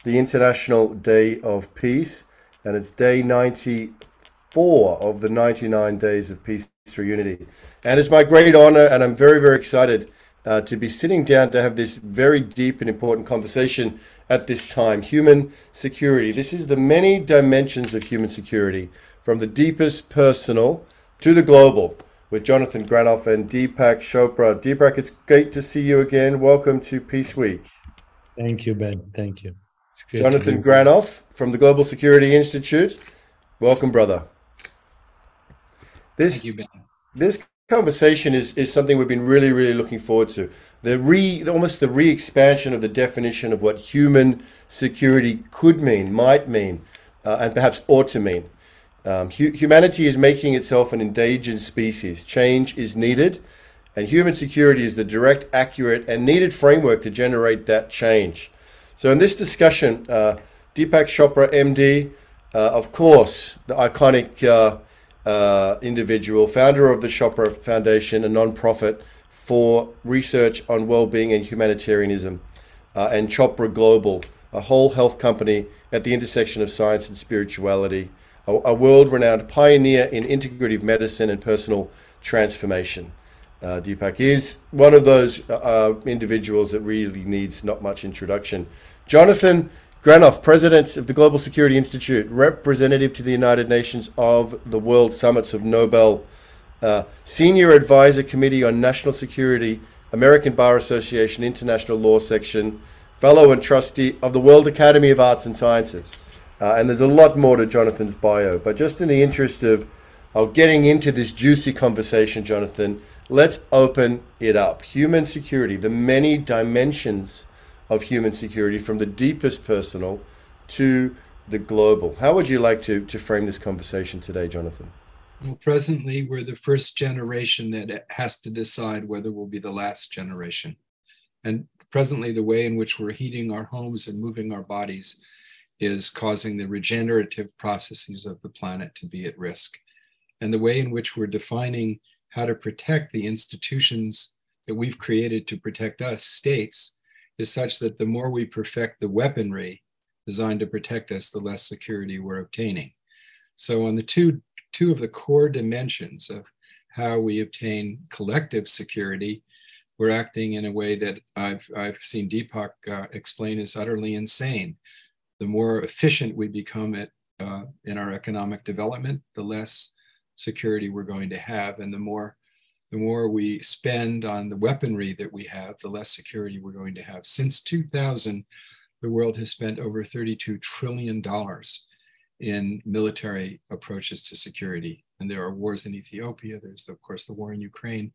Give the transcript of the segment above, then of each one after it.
the International Day of Peace, and it's day 94 of the 99 Days of Peace through Unity. And it's my great honor, and I'm very, very excited to be sitting down to have this very deep and important conversation at this time. Human security. This is the many dimensions of human security, from the deepest personal to the global, with Jonathan Granoff and Deepak Chopra. Deepak, it's great to see you again. Welcome to Peace Week. Thank you, Ben. Thank you. It's great Jonathan to be Granoff from the Global Security Institute. Welcome, brother. Thank This you, Ben. this conversation is something we've been really, really looking forward to. Almost the re-expansion of the definition of what human security could mean, might mean, and perhaps ought to mean. Humanity is making itself an endangered species. Change is needed, and human security is the direct, accurate, and needed framework to generate that change. So in this discussion, Deepak Chopra, MD, of course, the iconic individual, founder of the Chopra Foundation, a non-profit for research on well-being and humanitarianism, and Chopra Global, a whole health company at the intersection of science and spirituality, a world-renowned pioneer in integrative medicine and personal transformation. Deepak is one of those individuals that really needs not much introduction. Jonathan Granoff, President of the Global Security Institute, Representative to the United Nations of the World Summits of Nobel, Senior Advisor Committee on National Security, American Bar Association International Law Section, Fellow and Trustee of the World Academy of Arts and Sciences. And there's a lot more to Jonathan's bio, but just in the interest of getting into this juicy conversation, Jonathan, let's open it up. Human security, the many dimensions of human security, from the deepest personal to the global. How would you like to frame this conversation today, Jonathan? Well, presently, we're the first generation that has to decide whether we'll be the last generation. And presently, the way in which we're heating our homes and moving our bodies is causing the regenerative processes of the planet to be at risk. And the way in which we're defining how to protect the institutions that we've created to protect us, states, is such that the more we perfect the weaponry designed to protect us, the less security we're obtaining. So on the two of the core dimensions of how we obtain collective security, we're acting in a way that I've seen Deepak explain is utterly insane. The more efficient we become in our economic development, the less security we're going to have, and the more we spend on the weaponry that we have, the less security we're going to have. Since 2000, the world has spent over $32 trillion in military approaches to security. And there are wars in Ethiopia. There's, of course, the war in Ukraine.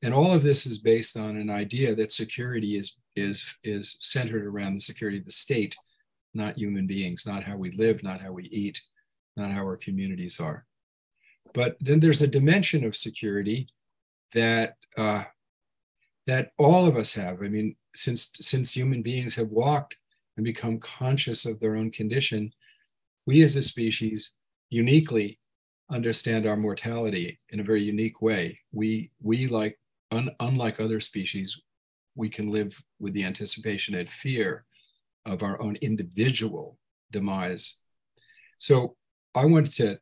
And all of this is based on an idea that security is centered around the security of the state, not human beings, not how we live, not how we eat, not how our communities are. But then there's a dimension of security that all of us have. I mean, since human beings have walked and become conscious of their own condition, we as a species uniquely understand our mortality in a very unique way. We unlike other species, we can live with the anticipation and fear of our own individual demise. So I wanted to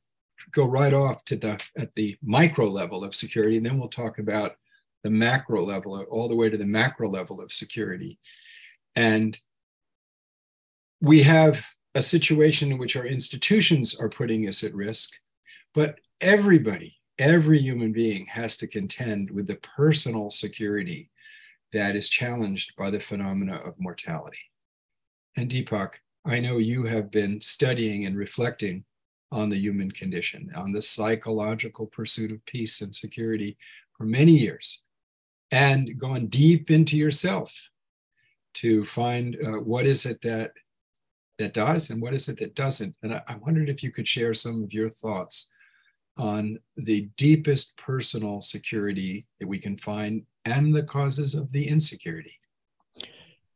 go right off to at the micro level of security, and then we'll talk about the macro level, all the way to the macro level of security. And we have a situation in which our institutions are putting us at risk, but everybody, every human being has to contend with the personal security that is challenged by the phenomena of mortality. And Deepak, I know you have been studying and reflecting on the human condition, on the psychological pursuit of peace and security for many years, and gone deep into yourself to find what is it that does and what is it that doesn't. And I wondered if you could share some of your thoughts on the deepest personal security that we can find and the causes of the insecurity.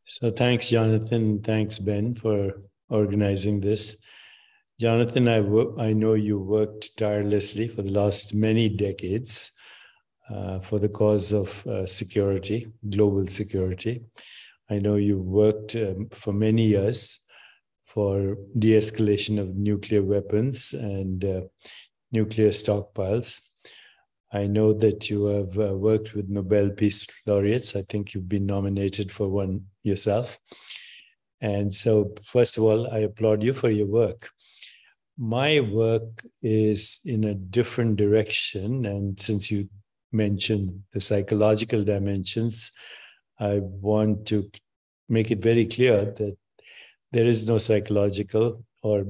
So thanks, Jonathan. Thanks, Ben, for organizing this. Jonathan, I know you worked tirelessly for the last many decades for the cause of security, global security. I know you worked for many years for de-escalation of nuclear weapons and nuclear stockpiles. I know that you have worked with Nobel Peace Laureates. I think you've been nominated for one yourself. And so, first of all, I applaud you for your work. My work is in a different direction. And since you mentioned the psychological dimensions, I want to make it very clear that there is no psychological or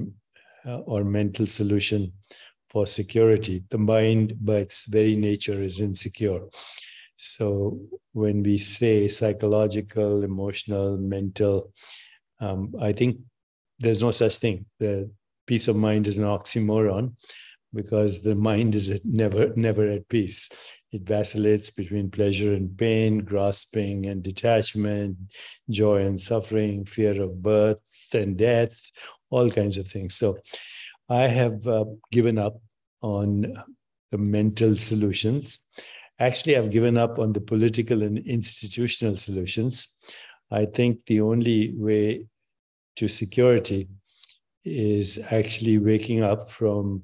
mental solution for security. The mind, by its very nature, is insecure. So when we say psychological, emotional, mental, I think there's no such thing. The peace of mind is an oxymoron because the mind is never at peace. It vacillates between pleasure and pain, grasping and detachment, joy and suffering, fear of birth and death, all kinds of things. So I have given up on the mental solutions. Actually, I've given up on the political and institutional solutions. I think the only way to security is actually waking up from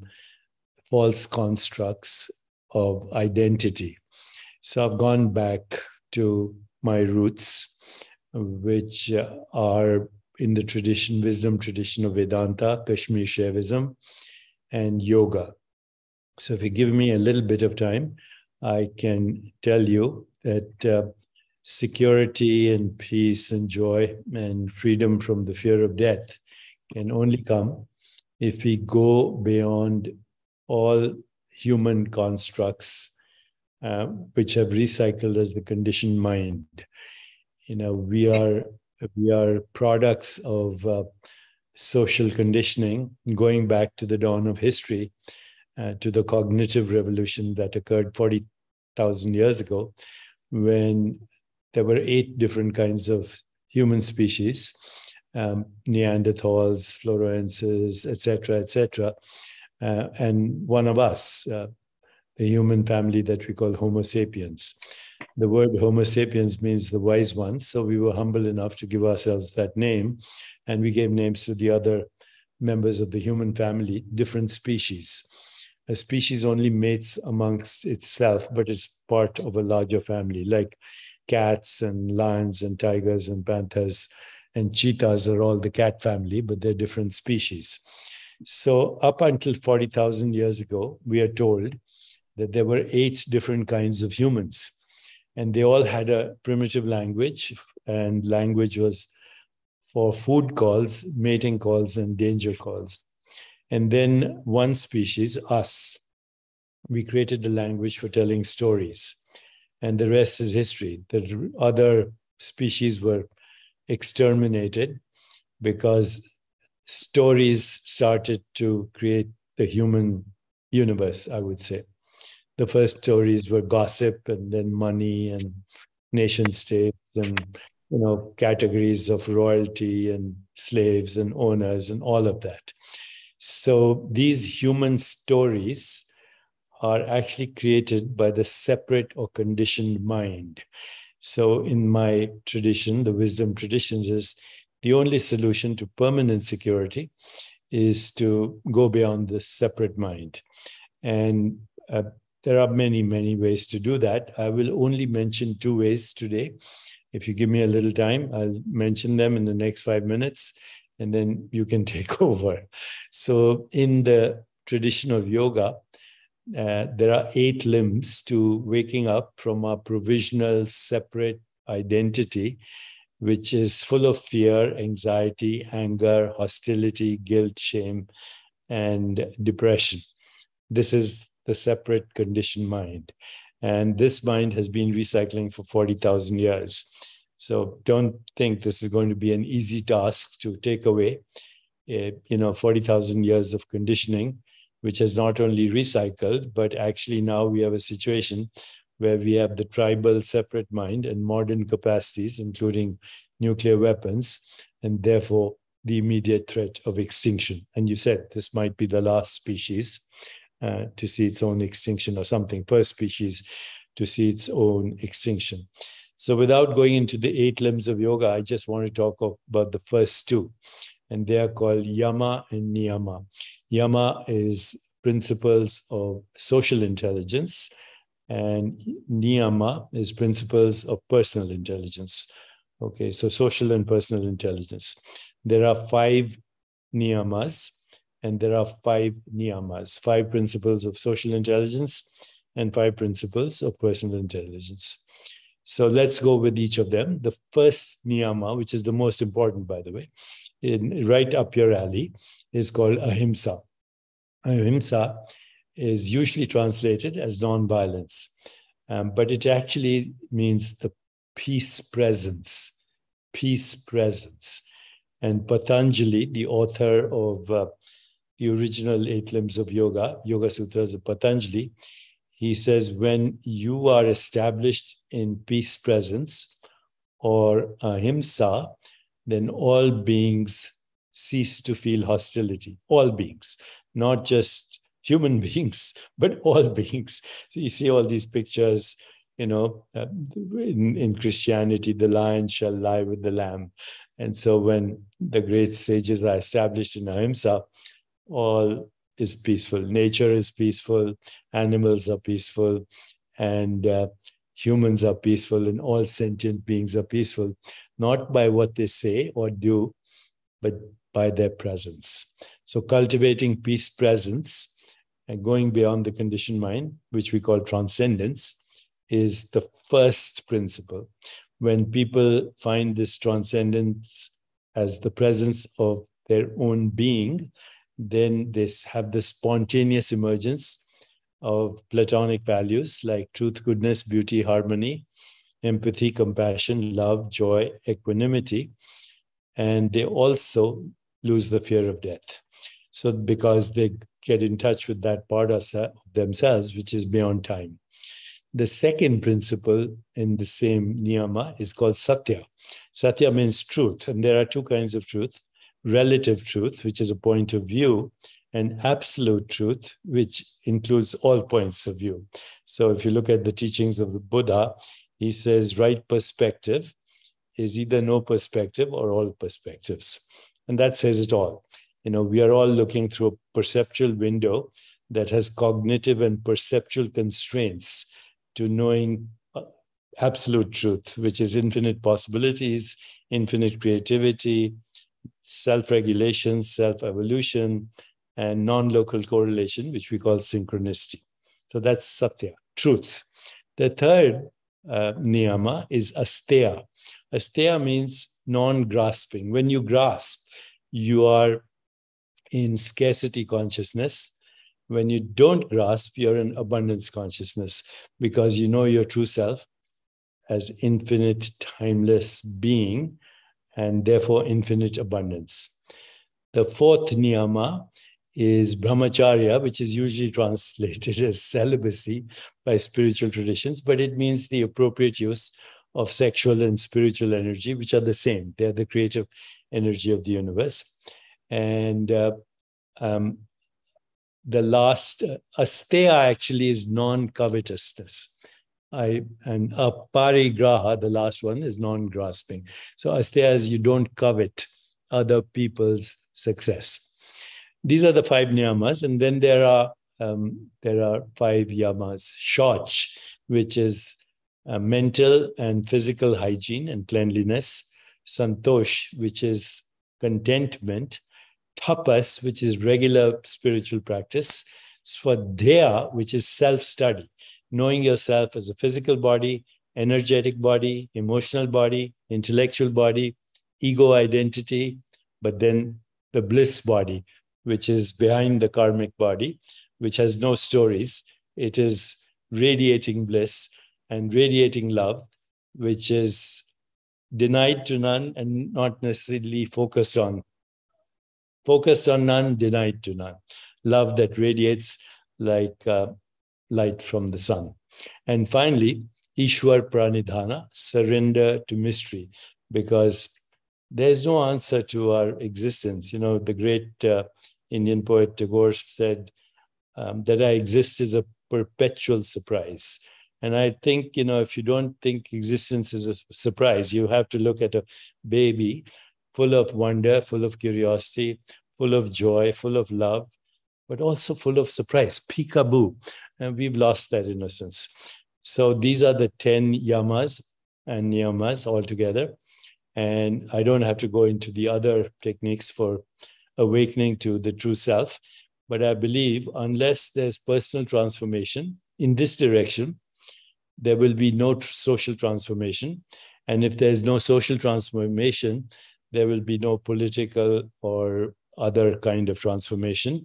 false constructs of identity. So I've gone back to my roots, which are in the wisdom tradition of Vedanta, Kashmir Shaivism, and yoga. So if you give me a little bit of time, I can tell you that security and peace and joy and freedom from the fear of death can only come if we go beyond all human constructs which have recycled as the conditioned mind. We are products of social conditioning going back to the dawn of history, to the cognitive revolution that occurred 40,000 years ago, when there were 8 different kinds of human species, Neanderthals, Floresiensis, etc., and one of us, the human family that we call Homo sapiens. The word Homo sapiens means the wise ones, so we were humble enough to give ourselves that name, and we gave names to the other members of the human family, different species. A species only mates amongst itself, but is part of a larger family, like cats and lions and tigers and panthers and cheetahs are all the cat family, but they're different species. So up until 40,000 years ago, we are told that there were 8 different kinds of humans, and they all had a primitive language, and language was for food calls, mating calls, and danger calls. And then one species, us, we created a language for telling stories, and the rest is history. The other species were exterminated because stories started to create the human universe, I would say. The first stories were gossip, and then money and nation states and categories of royalty and slaves and owners and all of that. So these human stories are actually created by the separate or conditioned mind. So in my tradition, the wisdom traditions, is the only solution to permanent security is to go beyond the separate mind. And there are many, many ways to do that. I will only mention 2 ways today. If you give me a little time, I'll mention them in the next 5 minutes, and then you can take over. So in the tradition of yoga, there are 8 limbs to waking up from our provisional separate identity, which is full of fear, anxiety, anger, hostility, guilt, shame, and depression. This is the separate conditioned mind. And this mind has been recycling for 40,000 years. So don't think this is going to be an easy task to take away, 40,000 years of conditioning, which has not only recycled, but actually now we have a situation where we have the tribal separate mind and modern capacities, including nuclear weapons, and therefore the immediate threat of extinction. And you said this might be the last species to see its own extinction, or something, first species to see its own extinction. So without going into the 8 limbs of yoga, I just want to talk about the first 2. and they are called yama and niyama. Yama is principles of social intelligence, and niyama is principles of personal intelligence. Okay, so social and personal intelligence. There are 5 niyamas and there are 5 niyamas, 5 principles of social intelligence and 5 principles of personal intelligence. So let's go with each of them. The first niyama, which is the most important, by the way, right up your alley, is called ahimsa. Ahimsa is usually translated as non-violence, but it actually means the peace presence, peace presence. And Patanjali, the author of the original 8 limbs of yoga, Yoga Sutras of Patanjali, he says, when you are established in peace presence or ahimsa, then all beings cease to feel hostility. All beings, not just human beings, but all beings. So you see all these pictures, in Christianity, the lion shall lie with the lamb. And so when the great sages are established in ahimsa, all is peaceful. Nature is peaceful, animals are peaceful, and humans are peaceful, and all sentient beings are peaceful, not by what they say or do, but by their presence. So cultivating peace presence and going beyond the conditioned mind, which we call transcendence, is the first principle. When people find this transcendence as the presence of their own being, then they have the spontaneous emergence of Platonic values like truth, goodness, beauty, harmony, empathy, compassion, love, joy, equanimity. And they also lose the fear of death. So because they get in touch with that part of themselves, which is beyond time. The second principle in the same niyama is called satya. Satya means truth, and there are 2 kinds of truth: relative truth, which is a point of view, and absolute truth, which includes all points of view. So if you look at the teachings of the Buddha, he says right perspective is either no perspective or all perspectives. And that says it all. We are all looking through a perceptual window that has cognitive and perceptual constraints to knowing absolute truth, which is infinite possibilities, infinite creativity, self-regulation, self-evolution, and non-local correlation, which we call synchronicity. So that's satya, truth. The third niyama is asteya. Asteya means non-grasping. When you grasp, you are in scarcity consciousness. When you don't grasp, you're in abundance consciousness, because you know your true self as infinite, timeless being, and therefore infinite abundance. The fourth niyama is brahmacharya, which is usually translated as celibacy by spiritual traditions, but it means the appropriate use of sexual and spiritual energy, which are the same. They're the creative energy of the universe. And the last, asteya actually is non-covetousness. And aparigraha, the last one, is non-grasping. So asteya is you don't covet other people's success. These are the 5 niyamas, and then there are 5 yamas. Shauch, which is mental and physical hygiene and cleanliness. Santosh, which is contentment. Tapas, which is regular spiritual practice. Swadhyaya, which is self-study, knowing yourself as a physical body, energetic body, emotional body, intellectual body, ego identity, but then the bliss body, which is behind the karmic body, which has no stories. It is radiating bliss and radiating love, which is denied to none and not necessarily focused on. Focused on none, denied to none. Love that radiates like light from the sun. And finally, Ishwar Pranidhana, surrender to mystery, because there's no answer to our existence. The great Indian poet Tagore said that our existence is a perpetual surprise. And I think, if you don't think existence is a surprise, you have to look at a baby full of wonder, full of curiosity, full of joy, full of love, but also full of surprise, peekaboo. And we've lost that innocence. So these are the 10 yamas and niyamas altogether. And I don't have to go into the other techniques for awakening to the true self. But I believe unless there's personal transformation in this direction, there will be no social transformation. And if there's no social transformation, there will be no political or other kind of transformation,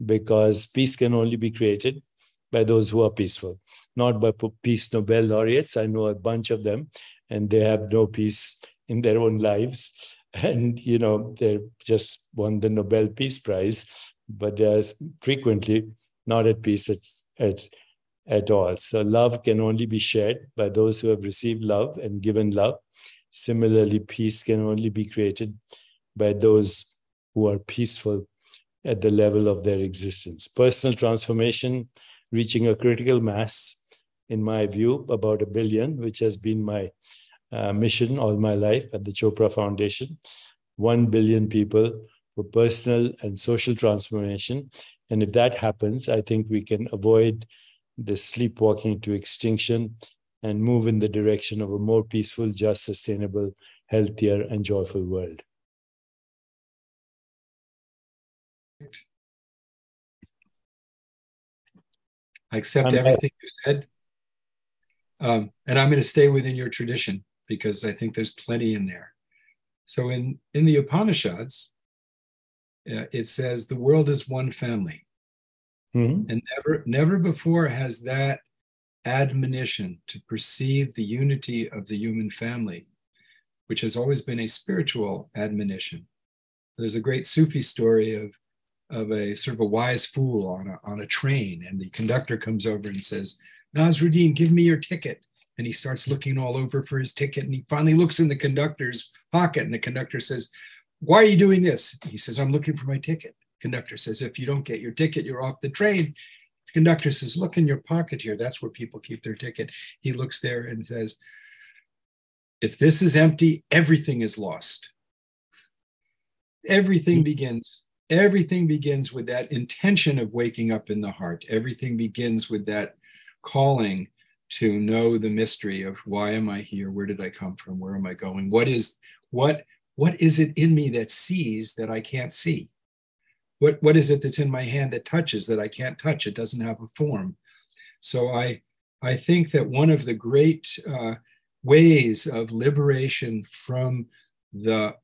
because peace can only be created by those who are peaceful, not by peace Nobel laureates. I know a bunch of them, and they have no peace in their own lives. And, they just won the Nobel Peace Prize, but they're frequently not at peace at all. So love can only be shared by those who have received love and given love. Similarly, peace can only be created by those who are peaceful at the level of their existence. Personal transformation, reaching a critical mass, in my view, about 1 billion, which has been my mission all my life at the Chopra Foundation. 1 billion people for personal and social transformation. And if that happens, I think we can avoid the sleepwalking to extinction and move in the direction of a more peaceful, just, sustainable, healthier, and joyful world. I accept everything you said. And I'm going to stay within your tradition because I think there's plenty in there. So in the Upanishads, it says the world is one family. Mm-hmm. And never before has that admonition to perceive the unity of the human family, which has always been a spiritual admonition. There's a great Sufi story of a sort of a wise fool on a train, and the conductor comes over and says, "Nasruddin, give me your ticket." And he starts looking all over for his ticket, and he finally looks in the conductor's pocket, and the conductor says, "Why are you doing this?" He says, "I'm looking for my ticket." Conductor says, "If you don't get your ticket, you're off the train." The conductor says, "Look in your pocket here. That's where people keep their ticket." He looks there and says, "If this is empty, everything is lost." Everything begins with that intention of waking up in the heart. Everything begins with that calling to know the mystery of why am I here? Where did I come from? Where am I going? What is it in me that sees that I can't see? What is it that's in my hand that touches that I can't touch? It doesn't have a form. So I think that one of the great ways of liberation from the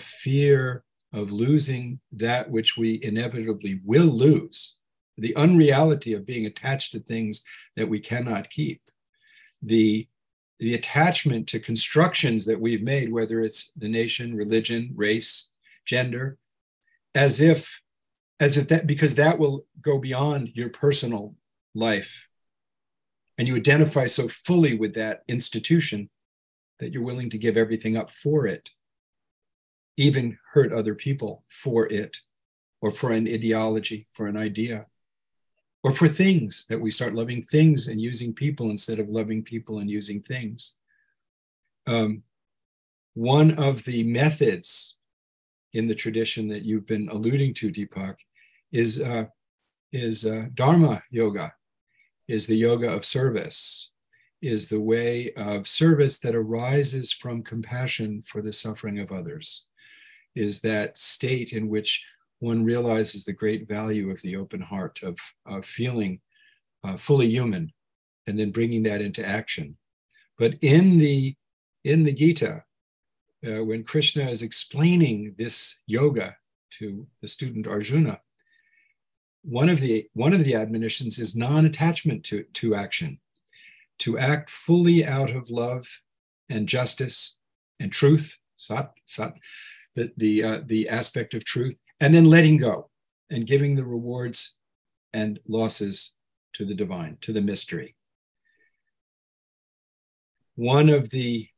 fear of losing that which we inevitably will lose, the unreality of being attached to things that we cannot keep, the attachment to constructions that we've made, whether it's the nation, religion, race, gender, as if that, because that will go beyond your personal life. And you identify so fully with that institution that you're willing to give everything up for it, even hurt other people for it, or for an ideology, for an idea, or for things, that we start loving things and using people instead of loving people and using things. One of the methods in the tradition that you've been alluding to, Deepak, is Dharma yoga, is the yoga of service, is the way of service that arises from compassion for the suffering of others, is that state in which one realizes the great value of the open heart, of feeling fully human, and then bringing that into action. But in the Gita, when Krishna is explaining this yoga to the student Arjuna, one of the admonitions is non-attachment to action, to act fully out of love and justice and truth, sat, the aspect of truth, and then letting go and giving the rewards and losses to the divine, to the mystery. One of the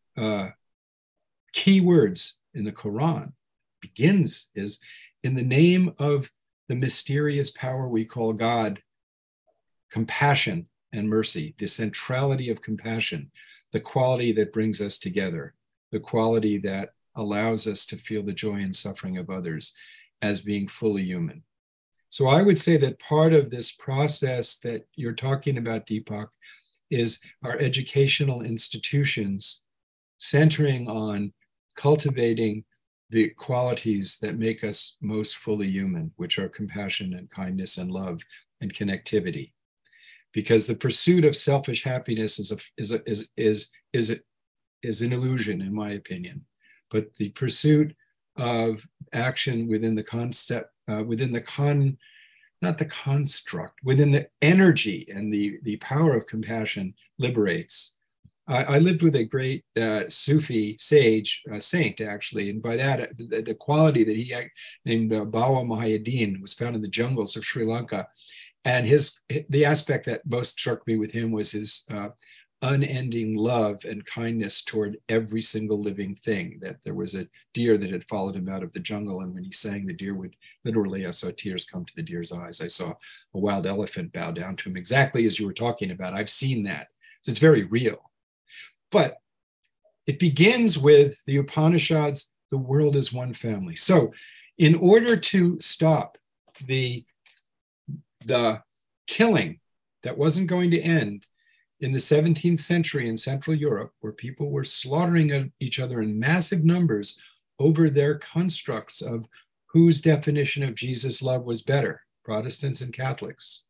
key words in the Quran is, in the name of the mysterious power we call God, compassion and mercy, the centrality of compassion, the quality that brings us together, the quality that allows us to feel the joy and suffering of others as being fully human. So I would say that part of this process that you're talking about, Deepak, is our educational institutions centering on cultivating the qualities that make us most fully human, which are compassion and kindness and love and connectivity. Because the pursuit of selfish happiness is an illusion, in my opinion. But the pursuit of action within the concept, within the energy and the power of compassion liberates. I lived with a great Sufi sage, saint actually, and by that, the quality that he named Bawa Muhyiddin was found in the jungles of Sri Lanka. And the aspect that most struck me with him was his unending love and kindness toward every single living thing. That there was a deer that had followed him out of the jungle, and when he sang, the deer would literally, I saw tears come to the deer's eyes. I saw a wild elephant bow down to him, exactly as you were talking about. I've seen that. So it's very real. But it begins with the Upanishads, the world is one family. So in order to stop the killing that wasn't going to end in the 17th century in Central Europe, where people were slaughtering each other in massive numbers over their constructs of whose definition of Jesus' love was better, Protestants and Catholics.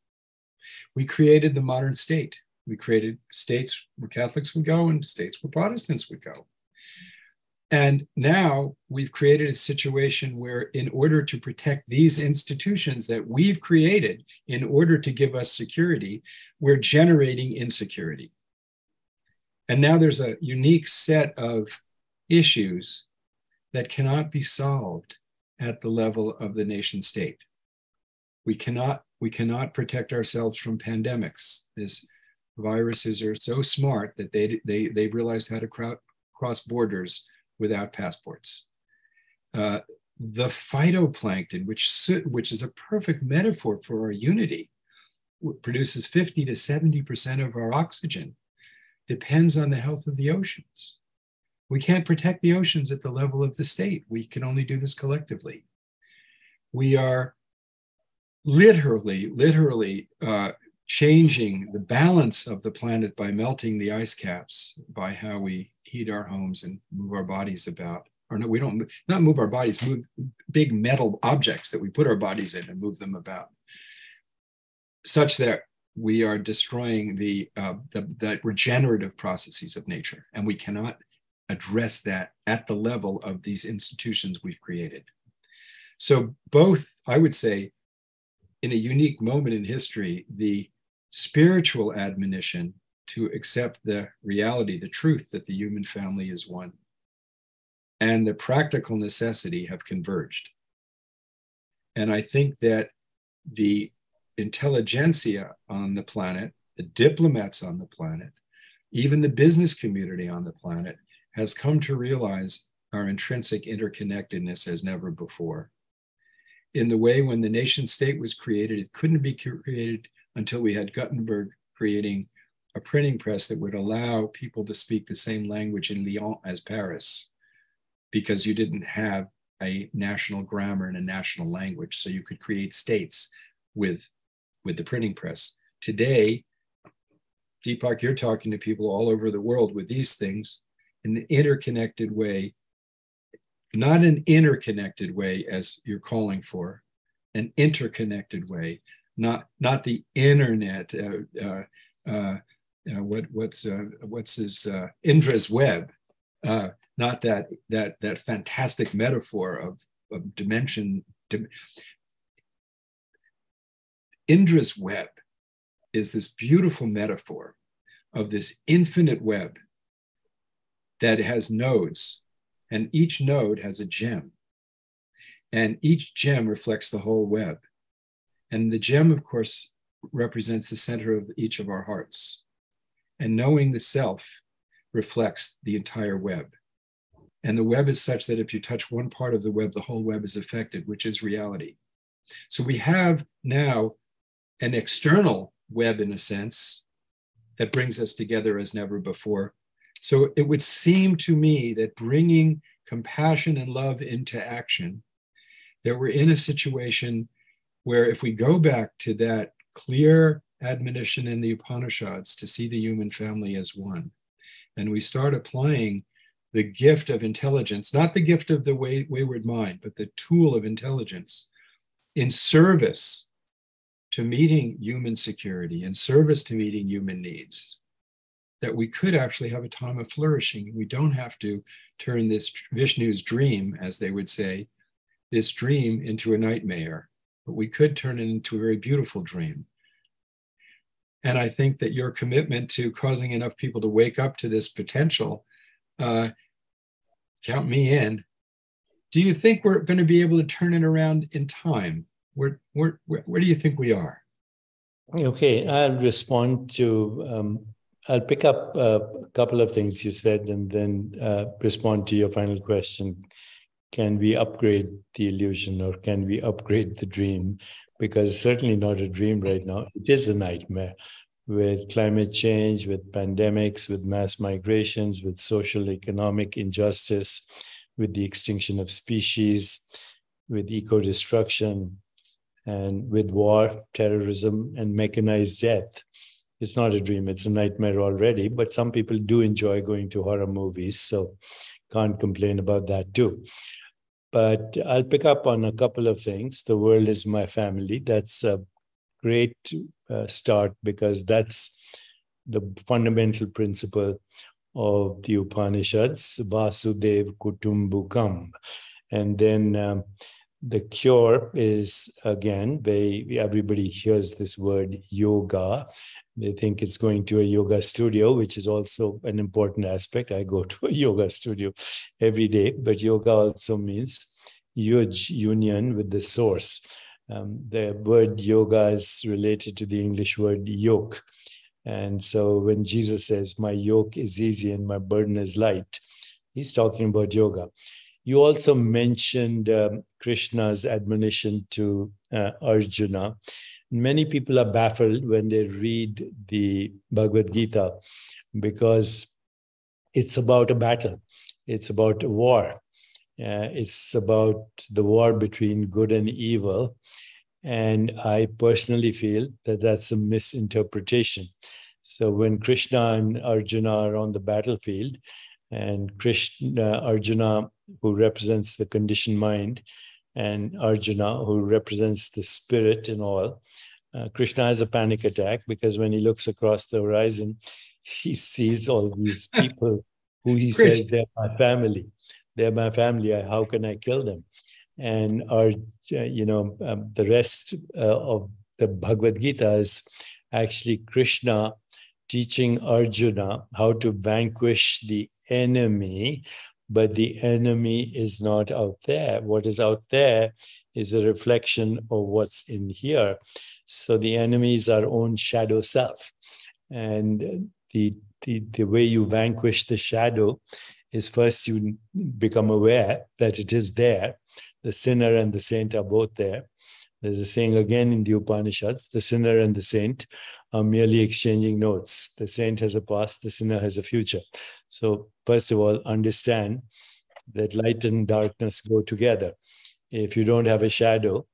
We created the modern state. We created states where Catholics would go and states where Protestants would go. And now we've created a situation where, in order to protect these institutions that we've created, in order to give us security, we're generating insecurity. And now there's a unique set of issues that cannot be solved at the level of the nation state. We cannot protect ourselves from pandemics. These viruses are so smart that they realized how to cross borders without passports. The phytoplankton, which is a perfect metaphor for our unity, produces 50 to 70% of our oxygen, depends on the health of the oceans. We can't protect the oceans at the level of the state. We can only do this collectively. We are literally changing the balance of the planet by melting the ice caps, by how we heat our homes and move our bodies about. Or no, we don't, not move our bodies, move big metal objects that we put our bodies in and move them about, such that we are destroying the regenerative processes of nature. And we cannot address that at the level of these institutions we've created. So both, I would say, in a unique moment in history, the spiritual admonition to accept the reality, the truth that the human family is one, and the practical necessity have converged. And I think that the intelligentsia on the planet, the diplomats on the planet, even the business community on the planet has come to realize our intrinsic interconnectedness as never before. In the way when the nation state was created, it couldn't be created until we had Gutenberg creating a printing press that would allow people to speak the same language in Lyon as Paris, because you didn't have a national grammar and a national language. So you could create states with the printing press. Today, Deepak, you're talking to people all over the world with these things in an interconnected way, not an interconnected way as you're calling for, an interconnected way, not the internet. What's his Indra's web? Not that fantastic metaphor of dimension. Indra's web is this beautiful metaphor of this infinite web that has nodes, and each node has a gem, and each gem reflects the whole web. And the gem, of course, represents the center of each of our hearts. And knowing the self reflects the entire web. And the web is such that if you touch one part of the web, the whole web is affected, which is reality. So we have now an external web, in a sense, that brings us together as never before. So it would seem to me that bringing compassion and love into action, that we're in a situation where if we go back to that clear admonition in the Upanishads to see the human family as one, and we start applying the gift of intelligence, not the gift of the wayward mind, but the tool of intelligence in service to meeting human security, in service to meeting human needs, that we could actually have a time of flourishing. We don't have to turn this Vishnu's dream, as they would say, this dream into a nightmare, but we could turn it into a very beautiful dream. And I think that your commitment to causing enough people to wake up to this potential, count me in. Do you think we're going to be able to turn it around in time? Where do you think we are? Okay, I'll respond to, I'll pick up a couple of things you said and then respond to your final question. Can we upgrade the illusion, or can we upgrade the dream? Because it's certainly not a dream right now. It is a nightmare with climate change, with pandemics, with mass migrations, with social economic injustice, with the extinction of species, with eco-destruction, and with war, terrorism, and mechanized death. It's not a dream, it's a nightmare already, but some people do enjoy going to horror movies, so can't complain about that too. But I'll pick up on a couple of things. The world is my family. That's a great start, because that's the fundamental principle of the Upanishads, Vasudev Kutumbukam. And then the cure is, again, everybody hears this word yoga. They think it's going to a yoga studio, which is also an important aspect. I go to a yoga studio every day, but yoga also means union with the source. The word yoga is related to the English word yoke. And so when Jesus says, my yoke is easy and my burden is light, he's talking about yoga. You also mentioned Krishna's admonition to Arjuna. Many people are baffled when they read the Bhagavad Gita, because it's about a battle. It's about a war. It's about the war between good and evil. And I personally feel that that's a misinterpretation. So when Krishna and Arjuna are on the battlefield, and Arjuna, who represents the conditioned mind, and Arjuna, who represents the spirit and all, Krishna has a panic attack, because when he looks across the horizon, he sees all these people who he says, they're my family. They're my family. How can I kill them? And the rest of the Bhagavad Gita is actually Krishna teaching Arjuna how to vanquish the enemy, but the enemy is not out there. What is out there is a reflection of what's in here. So the enemy is our own shadow self. And the way you vanquish the shadow is first you become aware that it is there. The sinner and the saint are both there. There's a saying again in the Upanishads, the sinner and the saint are merely exchanging notes. The saint has a past, the sinner has a future. So first of all, understand that light and darkness go together. If you don't have a shadow,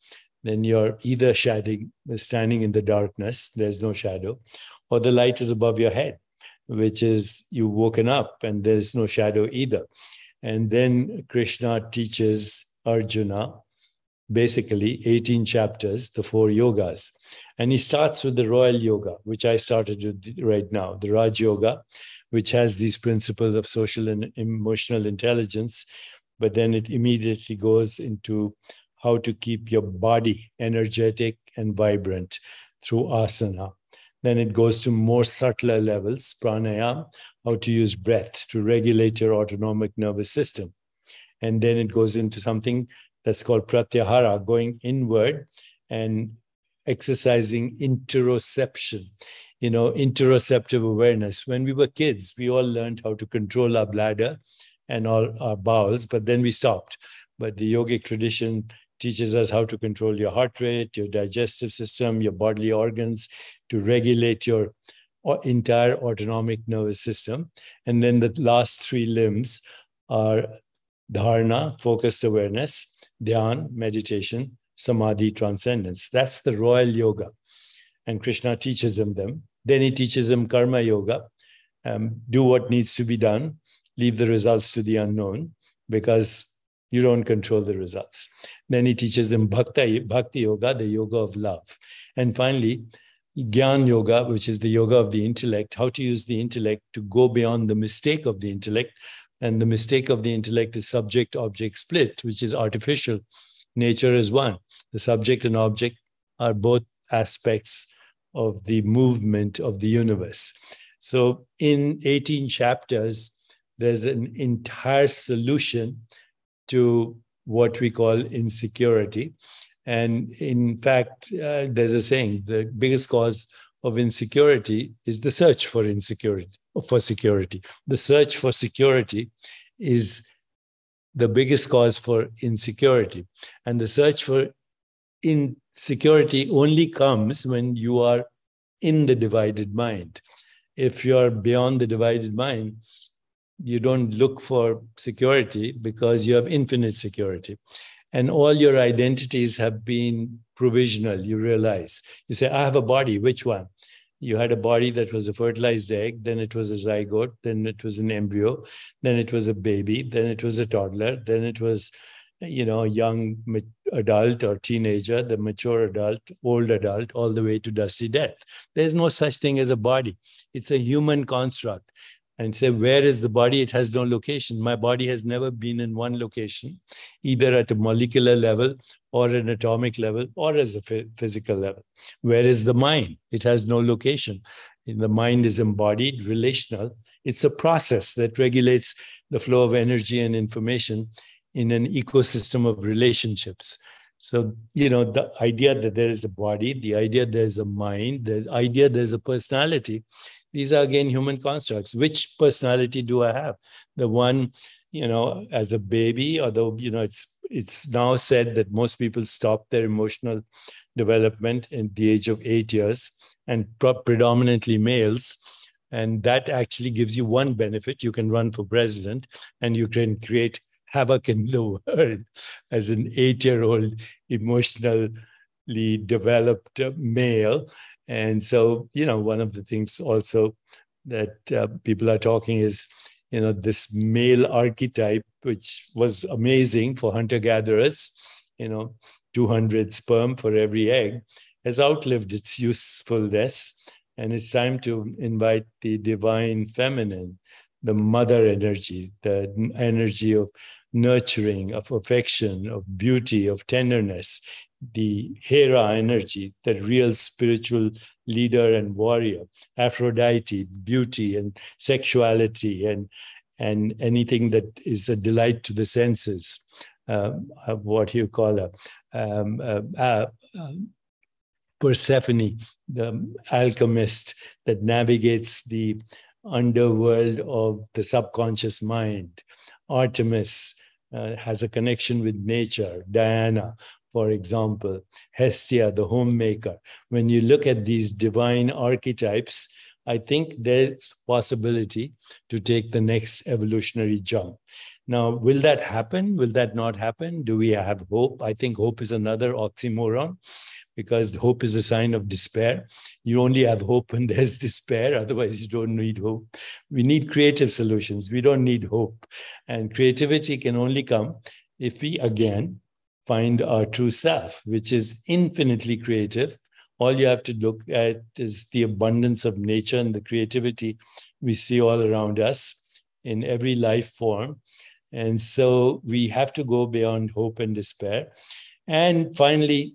then you're either standing in the darkness, there's no shadow, or the light is above your head, which is you've woken up and there's no shadow either. And then Krishna teaches Arjuna, basically 18 chapters, the 4 yogas. And he starts with the royal yoga, which I started with right now, the Raj Yoga, which has these principles of social and emotional intelligence, but then it immediately goes into how to keep your body energetic and vibrant through asana. Then it goes to more subtler levels, pranayama, how to use breath to regulate your autonomic nervous system. And then it goes into something that's called pratyahara, going inward and exercising interoception, interoceptive awareness. When we were kids, we all learned how to control our bladder and all our bowels, but then we stopped. But the yogic tradition teaches us how to control your heart rate, your digestive system, your bodily organs, to regulate your entire autonomic nervous system. And then the last 3 limbs are Dharana, focused awareness. Dhyan, meditation. Samadhi, transcendence. That's the royal yoga. And Krishna teaches them. Then he teaches them karma yoga. Do what needs to be done. Leave the results to the unknown, because you don't control the results. Then he teaches them bhakti yoga, the yoga of love. And finally, Gyan yoga, which is the yoga of the intellect, how to use the intellect to go beyond the mistake of the intellect. And the mistake of the intellect is subject-object split, which is artificial. Nature is one. The subject and object are both aspects of the movement of the universe. So in 18 chapters, there's an entire solution to what we call insecurity. And in fact, there's a saying, the biggest cause of insecurity is the search for security. The search for security is the biggest cause for insecurity. And the search for insecurity only comes when you are in the divided mind. If you're beyond the divided mind, you don't look for security because you have infinite security. And all your identities have been provisional, you realize. You say, I have a body, which one? You had a body that was a fertilized egg, then it was a zygote, then it was an embryo, then it was a baby, then it was a toddler, then it was, young adult or teenager, the mature adult, old adult, all the way to dusty death. There's no such thing as a body. It's a human construct. And say, where is the body? It has no location. My body has never been in one location, either at a molecular level or an atomic level or as a physical level. Where is the mind? It has no location. The mind is embodied, relational. It's a process that regulates the flow of energy and information in an ecosystem of relationships. So, the idea that there is a body, the idea there's a mind, the idea there's a personality, these are, again, human constructs. Which personality do I have? The one, as a baby, although, it's now said that most people stop their emotional development at the age of 8 years, and predominantly males. And that actually gives you one benefit. You can run for president and you can create havoc in the world as an 8-year-old emotionally developed male. And so, one of the things also that people are talking is, this male archetype, which was amazing for hunter-gatherers, 200 sperm for every egg, has outlived its usefulness. And it's time to invite the divine feminine, the mother energy, the energy of nurturing, of affection, of beauty, of tenderness, the Hera energy, that real spiritual leader and warrior, Aphrodite, beauty and sexuality and anything that is a delight to the senses. What you call Persephone, the alchemist that navigates the underworld of the subconscious mind. Artemis has a connection with nature. Diana, for example, Hestia, the homemaker. When you look at these divine archetypes, I think there's possibility to take the next evolutionary jump. Now, will that happen? Will that not happen? Do we have hope? I think hope is another oxymoron, because hope is a sign of despair. You only have hope when there's despair, otherwise you don't need hope. We need creative solutions. We don't need hope. And creativity can only come if we, again, find our true self, which is infinitely creative. All you have to look at is the abundance of nature and the creativity we see all around us in every life form. And so we have to go beyond hope and despair. And finally,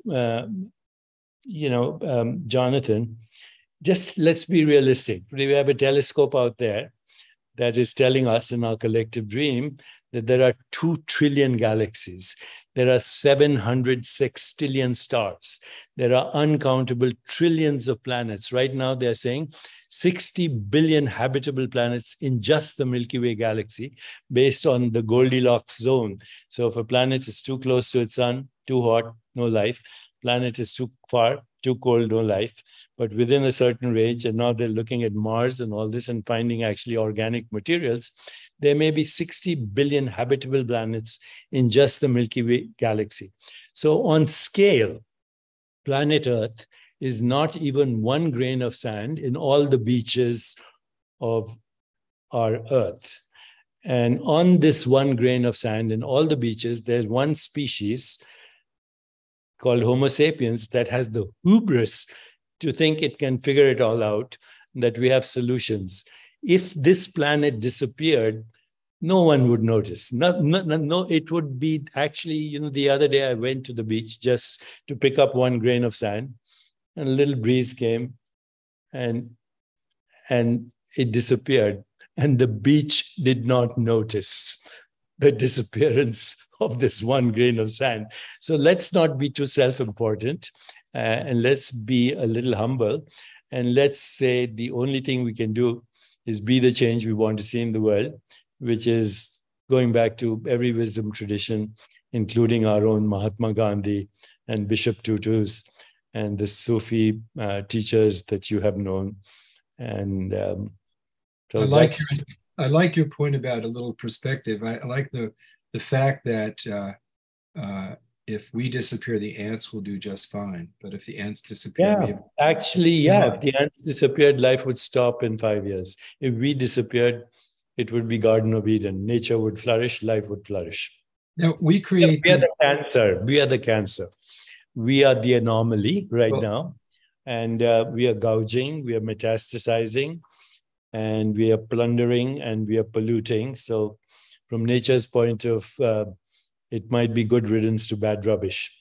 Jonathan, just let's be realistic. We have a telescope out there that is telling us in our collective dream that there are 2 trillion galaxies. There are 700 sextillion stars. There are uncountable trillions of planets. Right now, they're saying 60 billion habitable planets in just the Milky Way galaxy based on the Goldilocks zone. So if a planet is too close to its sun, too hot, no life. Planet is too far, too cold, no life. But within a certain range, and now they're looking at Mars and all this and finding actually organic materials, there may be 60 billion habitable planets in just the Milky Way galaxy. So on scale, planet Earth is not even 1 grain of sand in all the beaches of our Earth. And on this 1 grain of sand in all the beaches, there's one species called Homo sapiens that has the hubris to think it can figure it all out, that we have solutions. If this planet disappeared, no one would notice. No, it would be actually, the other day I went to the beach just to pick up 1 grain of sand, and a little breeze came and it disappeared. And the beach did not notice the disappearance of this 1 grain of sand. So let's not be too self-important, and let's be a little humble. And let's say the only thing we can do is be the change we want to see in the world, which is going back to every wisdom tradition, including our own Mahatma Gandhi and Bishop Tutus and the Sufi teachers that you have known. And so I like your point about a little perspective. I like the fact that if we disappear, the ants will do just fine. But if the ants disappear, if the ants disappeared, life would stop in 5 years. If we disappeared, it would be Garden of Eden. Nature would flourish, life would flourish. Now we create. We are the cancer. We are the cancer. We are the anomaly right now, and we are gouging. We are metastasizing, and we are plundering, and we are polluting. So, from nature's point of it might be good riddance to bad rubbish.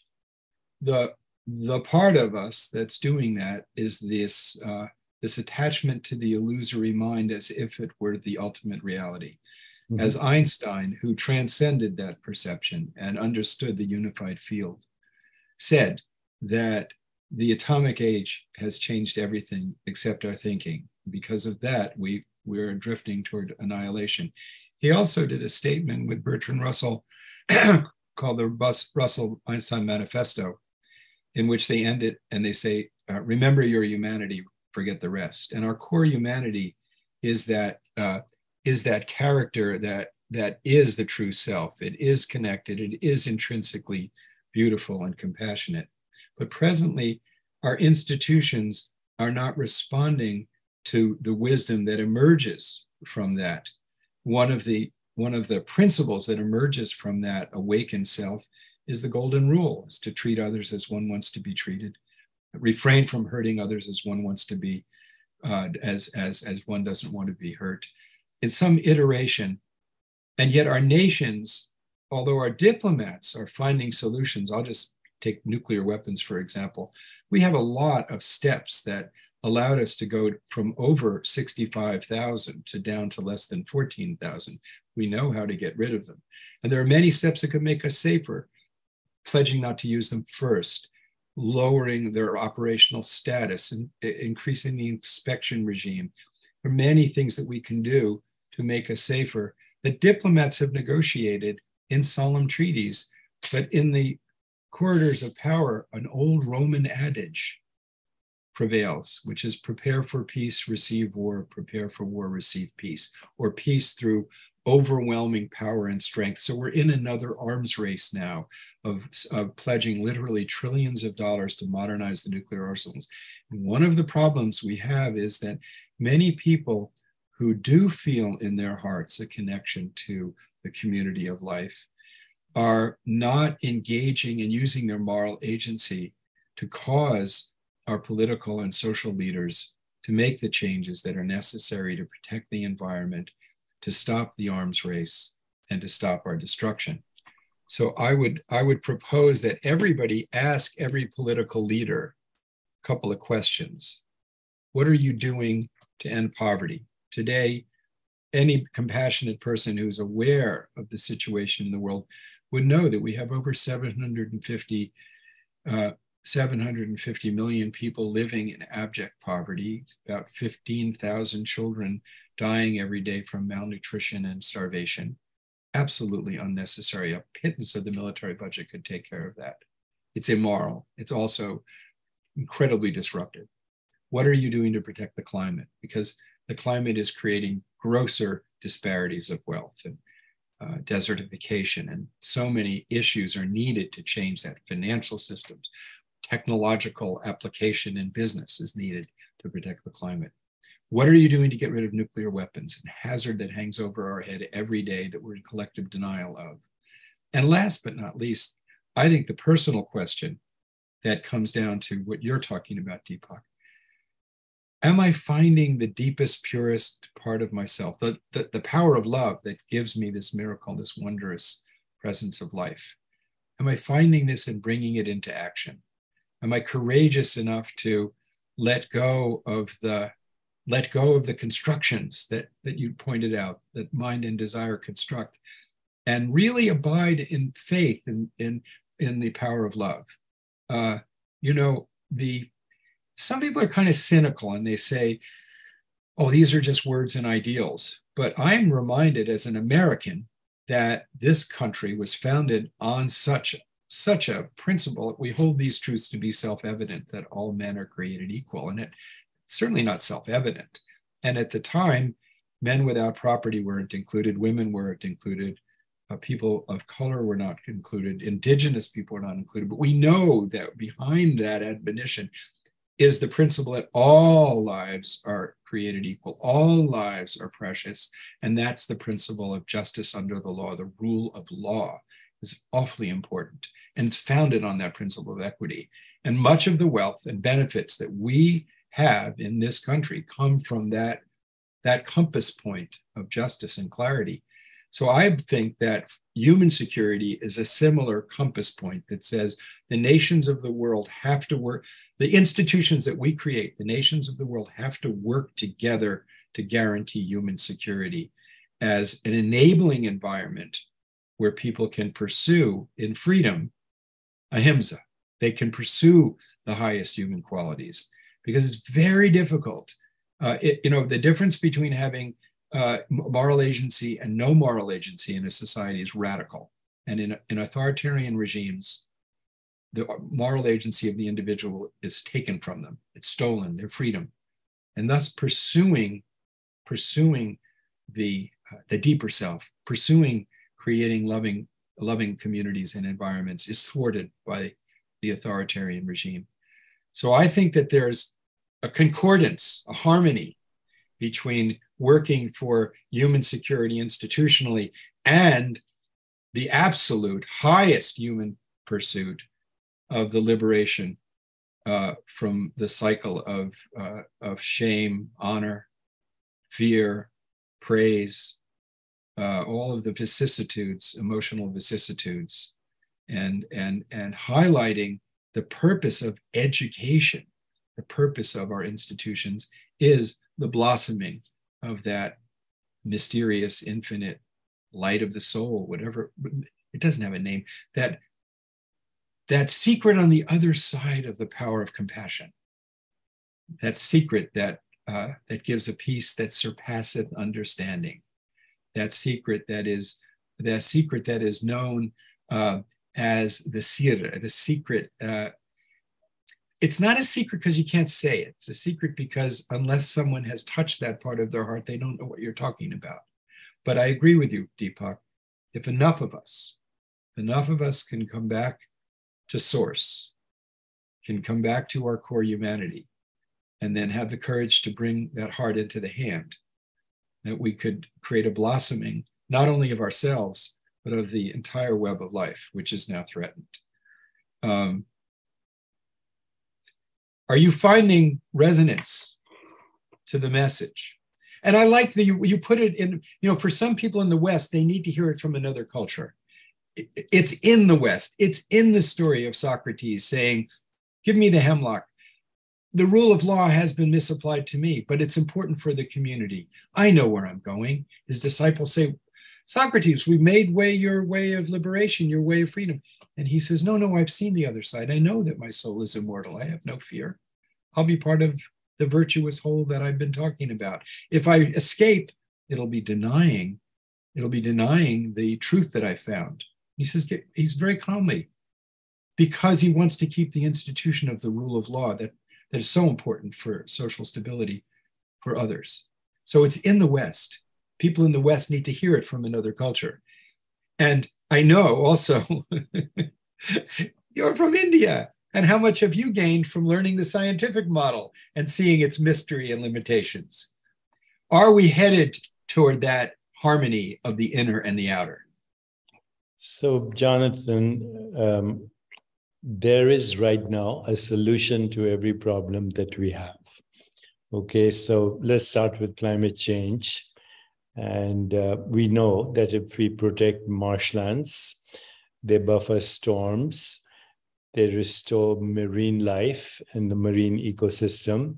The part of us that's doing that is this attachment to the illusory mind as if it were the ultimate reality. Mm-hmm. As Einstein, who transcended that perception and understood the unified field, said that the atomic age has changed everything except our thinking. Because of that, we're drifting toward annihilation. He also did a statement with Bertrand Russell called the Russell-Einstein Manifesto, in which they end it and they say, remember your humanity, forget the rest. And our core humanity is that character that is the true self. It is connected. It is intrinsically beautiful and compassionate. But presently, our institutions are not responding to the wisdom that emerges from that. One of the principles that emerges from that awakened self is the golden rule, is to treat others as one wants to be treated, refrain from hurting others as one wants to be, as one doesn't want to be hurt. In some iteration, and yet our nations, although our diplomats are finding solutions, I'll just take nuclear weapons, for example, we have a lot of steps that allowed us to go from over 65,000 to down to less than 14,000. We know how to get rid of them. And there are many steps that could make us safer, pledging not to use them first, lowering their operational status, and increasing the inspection regime. There are many things that we can do to make us safer that diplomats have negotiated in solemn treaties, but in the corridors of power, an old Roman adage prevails, which is prepare for peace, receive war, prepare for war, receive peace, or peace through overwhelming power and strength. So we're in another arms race now of pledging literally trillions of dollars to modernize the nuclear arsenals. And one of the problems we have is that many people who do feel in their hearts a connection to the community of life are not engaging and using their moral agency to cause our political and social leaders to make the changes that are necessary to protect the environment, to stop the arms race, and to stop our destruction. So I would propose that everybody ask every political leader a couple of questions. What are you doing to end poverty? Today, any compassionate person who's aware of the situation in the world would know that we have over 750 million people living in abject poverty, about 15,000 children dying every day from malnutrition and starvation. Absolutely unnecessary. A pittance of the military budget could take care of that. It's immoral. It's also incredibly disruptive. What are you doing to protect the climate? Because the climate is creating grosser disparities of wealth and desertification, and so many issues are needed to change that. Financial systems, technological application in business is needed to protect the climate. What are you doing to get rid of nuclear weapons, and hazard that hangs over our head every day that we're in collective denial of? And last but not least, I think the personal question that comes down to what you're talking about, Deepak. Am I finding the deepest, purest part of myself, the power of love that gives me this miracle, this wondrous presence of life? Am I finding this and bringing it into action? Am I courageous enough to let go of the constructions that you pointed out, that mind and desire construct, and really abide in faith in the power of love? Some people are kind of cynical and they say, oh, these are just words and ideals. But I'm reminded as an American that this country was founded on such a principle. We hold these truths to be self-evident, that all men are created equal. And it's certainly not self-evident. And at the time, men without property weren't included, women weren't included, people of color were not included, indigenous people were not included. But we know that behind that admonition is the principle that all lives are created equal, all lives are precious. And that's the principle of justice under the law. The rule of law is awfully important. And it's founded on that principle of equity. And much of the wealth and benefits that we have in this country come from that compass point of justice and clarity. So I think that human security is a similar compass point that says the nations of the world have to work, the institutions that we create, the nations of the world have to work together to guarantee human security as an enabling environment where people can pursue in freedom ahimsa. They can pursue the highest human qualities, because it's very difficult. The difference between having moral agency and no moral agency in a society is radical. And in authoritarian regimes, the moral agency of the individual is taken from them. It's stolen, their freedom. And thus pursuing the deeper self, pursuing creating loving communities and environments is thwarted by the authoritarian regime. So I think that there's a concordance, a harmony between working for human security institutionally and the absolute highest human pursuit of the liberation from the cycle of shame, honor, fear, praise, all of the vicissitudes, emotional vicissitudes, and highlighting the purpose of education. The purpose of our institutions is the blossoming of that mysterious, infinite light of the soul, whatever, it doesn't have a name, that secret on the other side of the power of compassion, that secret that gives a peace that surpasseth understanding, that secret that is known as the sir, the secret. It's not a secret because you can't say it. It's a secret because unless someone has touched that part of their heart, they don't know what you're talking about. But I agree with you, Deepak. If enough of us can come back to source, can come back to our core humanity, and then have the courage to bring that heart into the hand, that we could create a blossoming, not only of ourselves, but of the entire web of life, which is now threatened. Are you finding resonance to the message? And I like that you put it in, for some people in the West, they need to hear it from another culture. It's in the West. It's in the story of Socrates saying, give me the hemlock. The rule of law has been misapplied to me, but it's important for the community. I know where I'm going. His disciples say, Socrates, we made your way of liberation, your way of freedom. And he says, no, I've seen the other side. I know that my soul is immortal. I have no fear. I'll be part of the virtuous whole that I've been talking about. If I escape, it'll be denying the truth that I found. He says, he's very calmly, because he wants to keep the institution of the rule of law that is so important for social stability for others. So it's in the West. people in the West need to hear it from another culture. And I know also you're from India. And how much have you gained from learning the scientific model and seeing its mystery and limitations? Are we headed toward that harmony of the inner and the outer? So, Jonathan, there is right now a solution to every problem that we have. Okay, so let's start with climate change. And we know that if we protect marshlands, they buffer storms, they restore marine life and the marine ecosystem.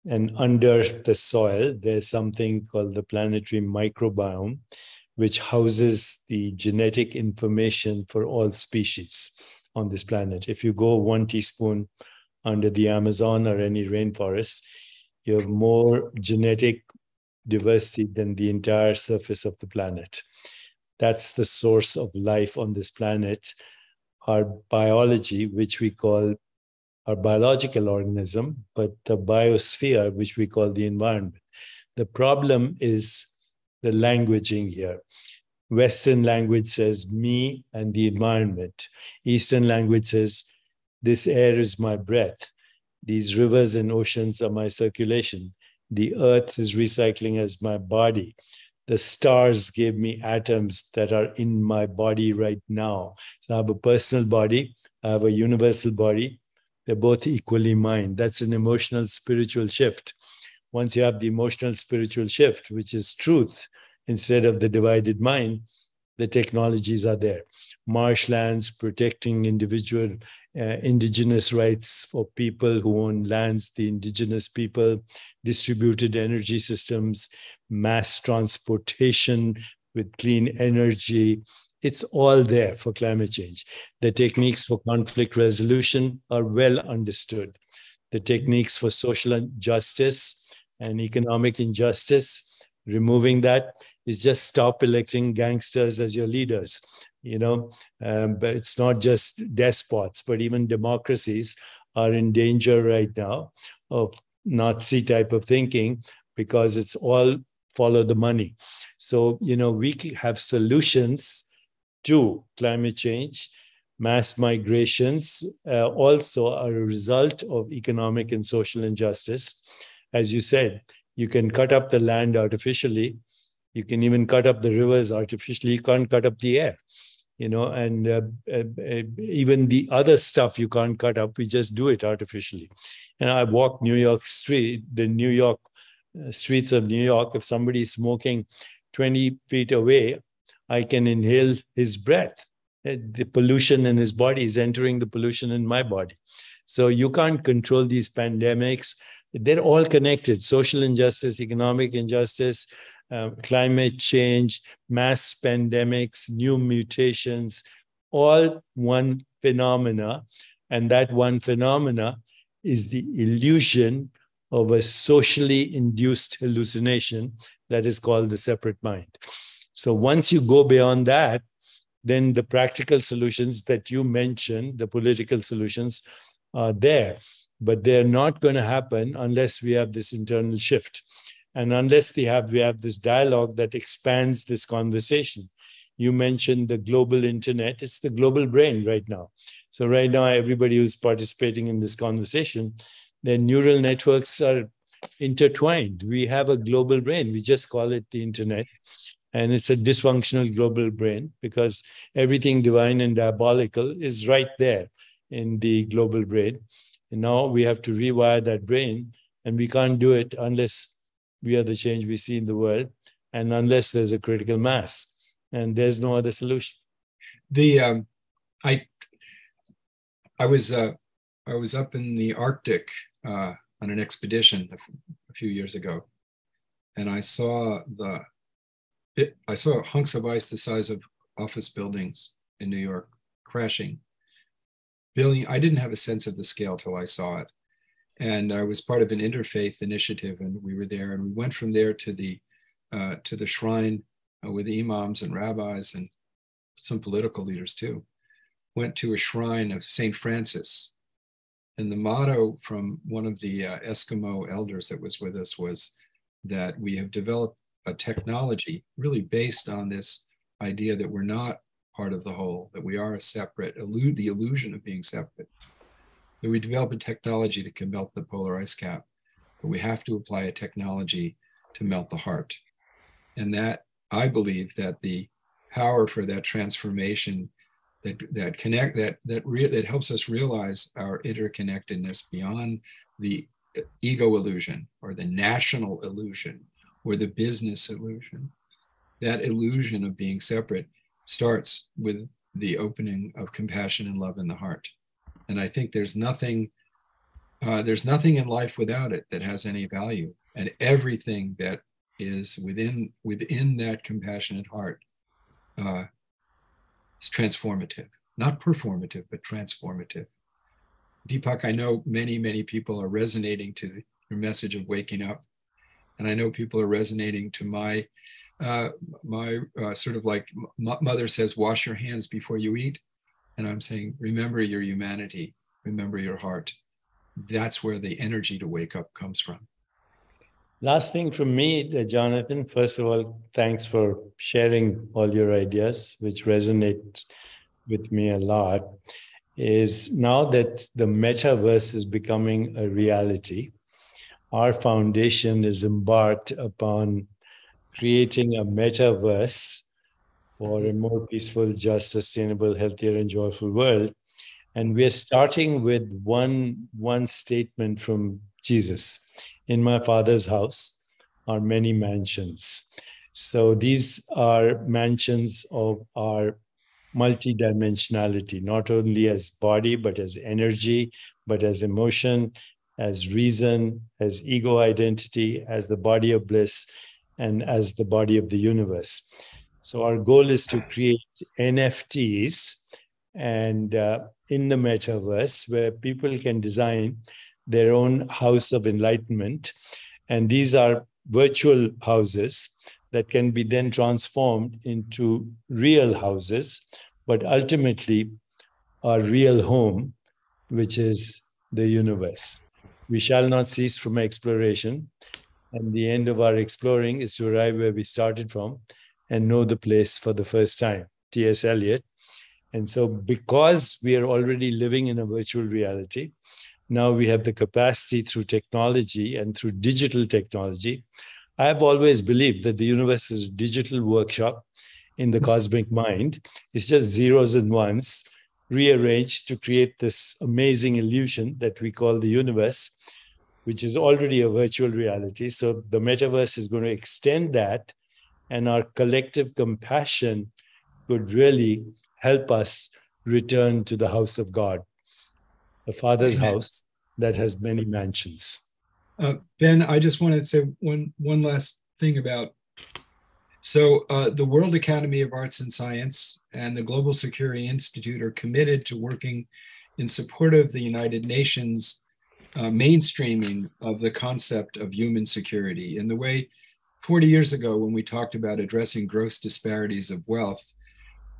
And under the soil, there's something called the planetary microbiome, which houses the genetic information for all species on this planet. If you go 1 teaspoon under the Amazon or any rainforest, you have more genetic diversity than the entire surface of the planet. That's the source of life on this planet. Our biology, which we call our biological organism, but the biosphere, which we call the environment. The problem is the languaging here. Western language says me and the environment. Eastern language says this air is my breath. These rivers and oceans are my circulation. The earth is recycling as my body. The stars gave me atoms that are in my body right now. So I have a personal body, I have a universal body. They're both equally mine. That's an emotional spiritual shift. Once you have the emotional spiritual shift, which is truth instead of the divided mind, the technologies are there. Marshlands, protecting individual indigenous rights for people who own lands, the indigenous people, distributed energy systems, mass transportation with clean energy. It's all there for climate change. The techniques for conflict resolution are well understood. The techniques for social injustice and economic injustice, removing that is just stop electing gangsters as your leaders. But it's not just despots, but even democracies are in danger right now of Nazi type of thinking because it's all follow the money. So, we have solutions to climate change. Mass migrations also are a result of economic and social injustice. As you said, you can cut up the land artificially. You can even cut up the rivers artificially. You can't cut up the air, and even the other stuff you can't cut up. We just do it artificially. And I walk the New York streets of New York. If somebody is smoking 20 feet away, I can inhale his breath. The pollution in his body is entering the pollution in my body. So you can't control these pandemics. They're all connected. Social injustice, economic injustice, climate change, mass pandemics, new mutations, all one phenomena. And that one phenomena is the illusion of a socially induced hallucination that is called the separate mind. So once you go beyond that, then the practical solutions that you mentioned, the political solutions, are there. But they're not going to happen unless we have this internal shift. And unless we have this dialogue that expands this conversation. You mentioned the global internet. It's the global brain right now. So right now, everybody who's participating in this conversation, their neural networks are intertwined. We have a global brain. We just call it the internet. And it's a dysfunctional global brain because everything divine and diabolical is right there in the global brain. And now we have to rewire that brain, and we can't do it unless we are the change we see in the world and unless there's a critical mass. And there's no other solution. I was up in the Arctic on an expedition a few years ago, and I saw hunks of ice the size of office buildings in New York crashing. I didn't have a sense of the scale till I saw it. And I was part of an interfaith initiative, and we were there, and we went from there to the shrine with the imams and rabbis and some political leaders too. Went to a shrine of St. Francis. And the motto from one of the Eskimo elders that was with us was that we have developed a technology really based on this idea that we're not part of the whole, that we are a separate, the illusion of being separate, that we develop a technology that can melt the polar ice cap, but we have to apply a technology to melt the heart. And that, I believe that the power for that transformation that helps us realize our interconnectedness beyond the ego illusion or the national illusion or the business illusion. That illusion of being separate starts with the opening of compassion and love in the heart. And I think there's nothing in life without it that has any value. And everything that is within that compassionate heart is transformative, not performative, but transformative. Deepak, I know many people are resonating to your message of waking up. And I know people are resonating to my sort of like mother says, wash your hands before you eat. And I'm saying, remember your humanity, remember your heart. That's where the energy to wake up comes from. Last thing from me, Jonathan, first of all, thanks for sharing all your ideas, which resonate with me a lot, is now that the metaverse is becoming a reality, our foundation is embarked upon creating a metaverse for a more peaceful, just, sustainable, healthier, and joyful world. And we're starting with one statement from Jesus. In my Father's house are many mansions. So these are mansions of our multidimensionality, not only as body, but as energy, but as emotion, as reason, as ego identity, as the body of bliss, and as the body of the universe. So our goal is to create NFTs and in the metaverse where people can design their own house of enlightenment. And these are virtual houses that can be then transformed into real houses, but ultimately our real home, which is the universe. We shall not cease from exploration. And the end of our exploring is to arrive where we started from and know the place for the first time. T.S. Eliot. And so because we are already living in a virtual reality, now we have the capacity through technology and through digital technology. I have always believed that the universe is a digital workshop in the cosmic mind. It's just zeros and ones rearranged to create this amazing illusion that we call the universe, which is already a virtual reality. So the metaverse is going to extend that, and our collective compassion could really help us return to the house of God, the Father's Amen. house that has many mansions. Ben, I just want to say one last thing about, so the World Academy of Arts and Science and the Global Security Institute are committed to working in support of the United Nations mainstreaming of the concept of human security. In the way 40 years ago, when we talked about addressing gross disparities of wealth,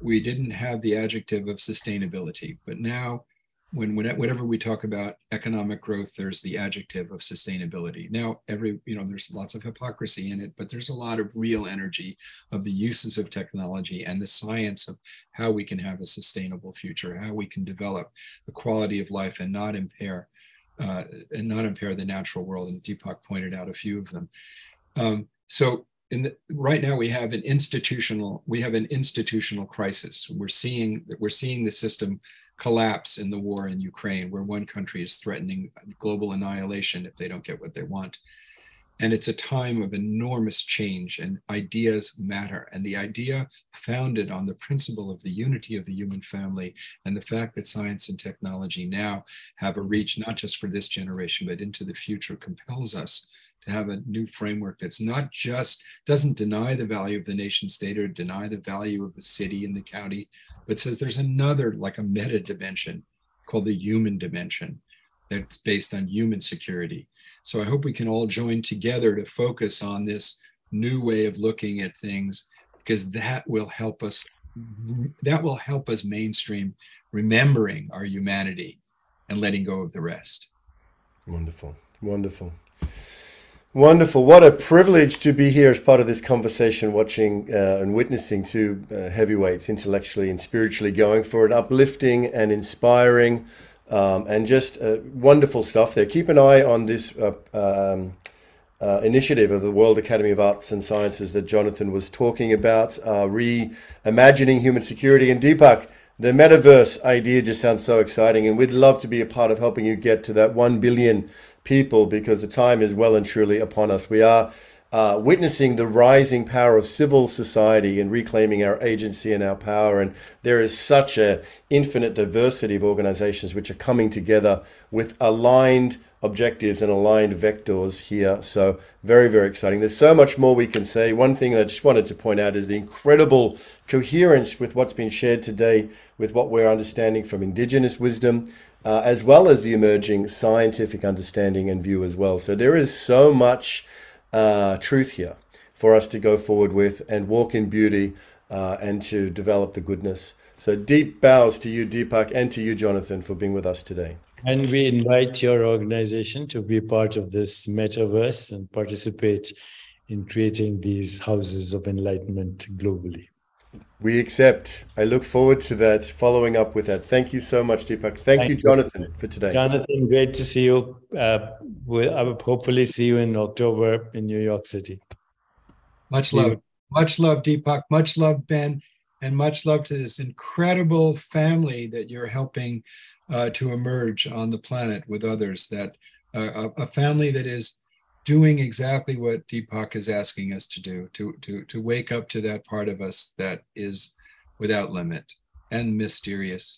we didn't have the adjective of sustainability, but now whenever we talk about economic growth, there's the adjective of sustainability. Now, there's lots of hypocrisy in it, but there's a lot of real energy of the uses of technology and the science of how we can have a sustainable future, how we can develop the quality of life and not impair the natural world. And Deepak pointed out a few of them. Right now we have an institutional crisis. We're seeing the system collapse in the war in Ukraine, where one country is threatening global annihilation if they don't get what they want. And it's a time of enormous change, and ideas matter. And the idea founded on the principle of the unity of the human family and the fact that science and technology now have a reach, not just for this generation, but into the future, compels us to have a new framework that's not just, doesn't deny the value of the nation state or deny the value of the city and the county, but says there's another, like a meta dimension called the human dimension that's based on human security. So I hope we can all join together to focus on this new way of looking at things, because that will help us mainstream remembering our humanity and letting go of the rest. Wonderful, wonderful. Wonderful. What a privilege to be here as part of this conversation, watching and witnessing two heavyweights intellectually and spiritually going for an uplifting and inspiring and just wonderful stuff there. Keep an eye on this initiative of the World Academy of Arts and Sciences that Jonathan was talking about, reimagining human security. And Deepak, the metaverse idea just sounds so exciting, and we'd love to be a part of helping you get to that 1 billion people, because the time is well and truly upon us. We are witnessing the rising power of civil society and reclaiming our agency and our power. And there is such an infinite diversity of organizations which are coming together with aligned objectives and aligned vectors here. So very, very exciting. There's so much more we can say. One thing I just wanted to point out is the incredible coherence with what's been shared today, with what we're understanding from indigenous wisdom, as well as the emerging scientific understanding and view as well. So there is so much truth here for us to go forward with and walk in beauty and to develop the goodness. So deep bows to you, Deepak, and to you, Jonathan, for being with us today. And we invite your organization to be part of this metaverse and participate in creating these houses of enlightenment globally. We accept. I look forward to that, following up with that. Thank you so much, Deepak. Thank you, Jonathan, for today. Jonathan, great to see you. I will hopefully see you in October in New York City. Much love. Much love, Deepak. Much love, Ben. And much love to this incredible family that you're helping to emerge on the planet with others. That a family that is doing exactly what Deepak is asking us to do, to wake up to that part of us that is without limit and mysterious.